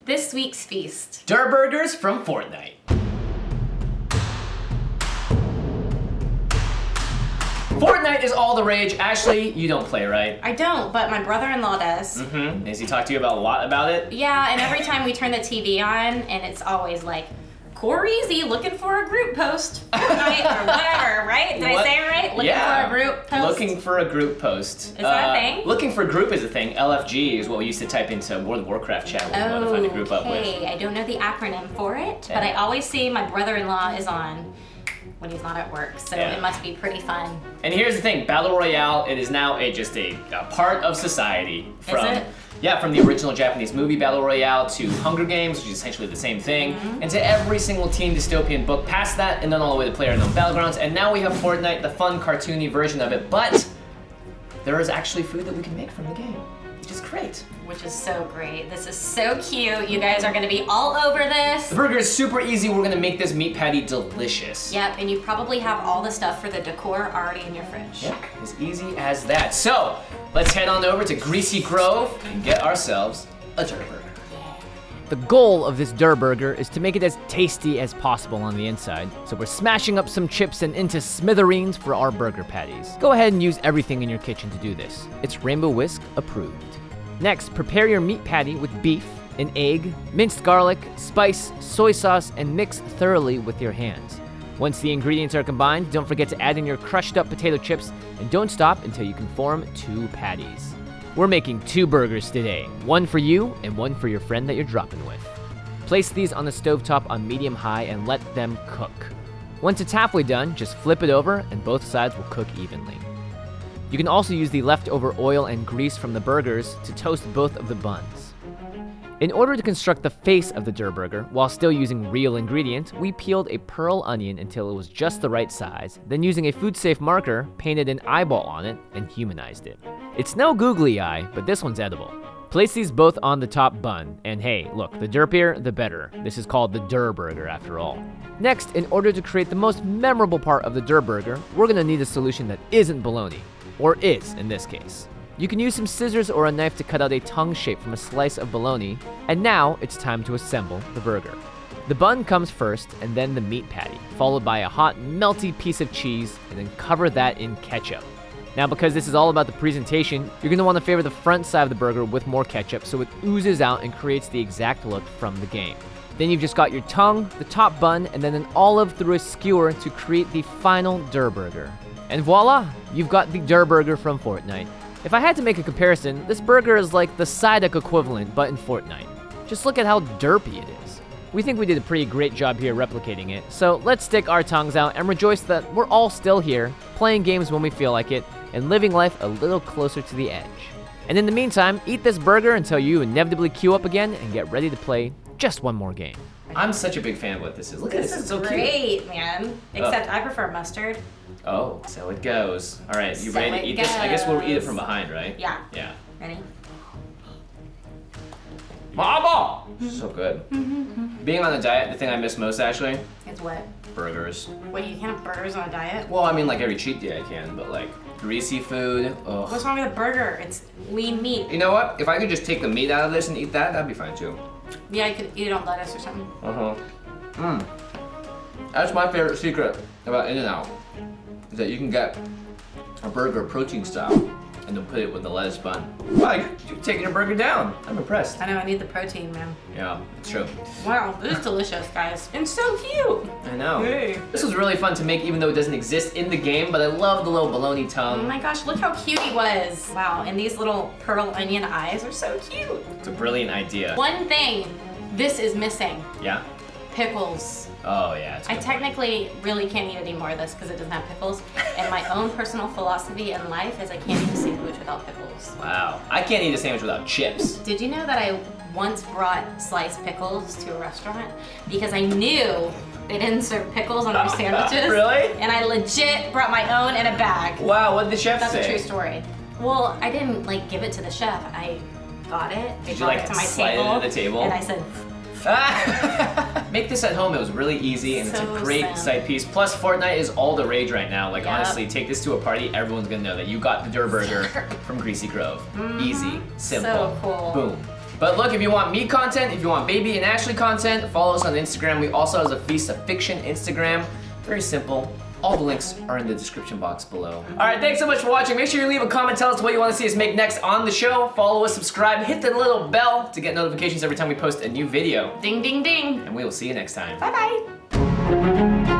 This week's feast. DURRR Burgers from Fortnite. Fortnite is all the rage. Ashley, you don't play, right? I don't, but my brother-in-law does. Mm-hmm. Has he talked to you about a lot about it? Yeah, and every time we turn the TV on, and it's always like, Greasy looking for a group post, Fortnite or whatever, right? Did I say it right? Looking for a group post? Looking for a group post. Is that a thing? Looking for a group is a thing. LFG is what we used to type into World of Warcraft chat when we wanted to find a group up with. Okay, I don't know the acronym for it, but I always see my brother-in-law is on when he's not at work, so it must be pretty fun. And here's the thing, Battle Royale, it is now just a part of society. Is it? Yeah, from the original Japanese movie Battle Royale to Hunger Games, which is essentially the same thing, and to every single Teen Dystopian book past that, and then all the way to PlayerUnknown Battlegrounds, and now we have Fortnite, the fun, cartoony version of it, but there is actually food that we can make from the game, which is great. Which is so great. This is so cute. You guys are gonna be all over this. The burger is super easy. We're gonna make this meat patty delicious. Yep, and you probably have all the stuff for the decor already in your fridge. Yep, as easy as that. So, let's head on over to Greasy Grove and get ourselves a DURRR burger. The goal of this DURRR burger is to make it as tasty as possible on the inside, so we're smashing up some chips and into smithereens for our burger patties. Go ahead and use everything in your kitchen to do this. It's Rainbow Whisk approved. Next, prepare your meat patty with beef, an egg, minced garlic, spice, soy sauce, and mix thoroughly with your hands. Once the ingredients are combined, don't forget to add in your crushed up potato chips, and don't stop until you can form 2 patties. We're making 2 burgers today, one for you and one for your friend that you're dropping with. Place these on the stovetop on medium-high and let them cook. Once it's halfway done, just flip it over and both sides will cook evenly. You can also use the leftover oil and grease from the burgers to toast both of the buns. In order to construct the face of the DURRR burger, while still using real ingredients, we peeled a pearl onion until it was just the right size, then using a food-safe marker, painted an eyeball on it and humanized it. It's no googly eye, but this one's edible. Place these both on the top bun, and hey, look, the derpier, the better. This is called the DURRR burger after all. Next, in order to create the most memorable part of the DURRR burger, we're gonna need a solution that isn't bologna. Or is, in this case. You can use some scissors or a knife to cut out a tongue shape from a slice of bologna, and now it's time to assemble the burger. The bun comes first, and then the meat patty, followed by a hot, melty piece of cheese, and then cover that in ketchup. Now, because this is all about the presentation, you're gonna wanna favor the front side of the burger with more ketchup so it oozes out and creates the exact look from the game. Then you've just got your tongue, the top bun, and then an olive through a skewer to create the final DURRR burger. And voila, you've got the DURRR burger from Fortnite. If I had to make a comparison, this burger is like the Psyduck equivalent, but in Fortnite. Just look at how derpy it is. We think we did a pretty great job here replicating it, so let's stick our tongues out and rejoice that we're all still here, playing games when we feel like it, and living life a little closer to the edge. And in the meantime, eat this burger until you inevitably queue up again and get ready to play just one more game. I'm such a big fan of what this is. Look at this, it's so great, cute. man. Except I prefer mustard. Oh, so it goes. All right, you So ready to it eat this? I guess we'll eat it goes. from behind, right? Yeah. Yeah. Ready? Mama! So good. Being on a diet, the thing I miss most, actually, It's what? burgers. Wait, you can't have burgers on a diet? Well, I mean, like every cheat day I can, but like greasy food, ugh. What's wrong with a burger? It's lean meat. You know what? If I could just take the meat out of this and eat that, that'd be fine too. Yeah, you could eat it on lettuce or something. That's my favorite secret about In-N-Out, is that you can get a burger protein style and then put it with the lettuce bun. Wow, you're taking your burger down. I'm impressed. I know, I need the protein, man. Yeah, it's true. Wow, this is delicious, guys. And so cute. I know. Hey. This was really fun to make even though it doesn't exist in the game, but I love the little bologna Oh tongue. my gosh, look how cute he was. Wow, and these little pearl onion eyes are so cute. It's a brilliant idea. One thing this is missing, Yeah? pickles. Oh yeah, it's a I good point. technically really can't eat any more of this because it doesn't have pickles. And my own personal philosophy in life is I can't eat a sandwich without pickles. Wow. I can't eat a sandwich without chips. Did you know that I once brought sliced pickles to a restaurant because I knew they didn't serve pickles on their sandwiches? Really? And I legit brought my own in a bag. Wow, what did the chef That's say? a true story. Well, I didn't like give it to the chef. I got it. They Did you, brought like, it to my slide it table, into the table? and I said, Make this at home. It was really easy and it's So a great simple. side piece. Plus, Fortnite is all the rage right now. Like, Yep. honestly, take this to a party. Everyone's gonna know that you got the DURRR burger from Greasy Grove. Easy, simple, So cool. boom. But look, if you want me content, if you want Baby and Ashley content, follow us on Instagram. We also have a Feast of Fiction Instagram. Very simple. All the links are in the description box below. All right, thanks so much for watching. Make sure you leave a comment, tell us what you want to see us make next on the show. Follow us, subscribe, hit the little bell to get notifications every time we post a new video. Ding, ding, ding. And we will see you next time. Bye-bye.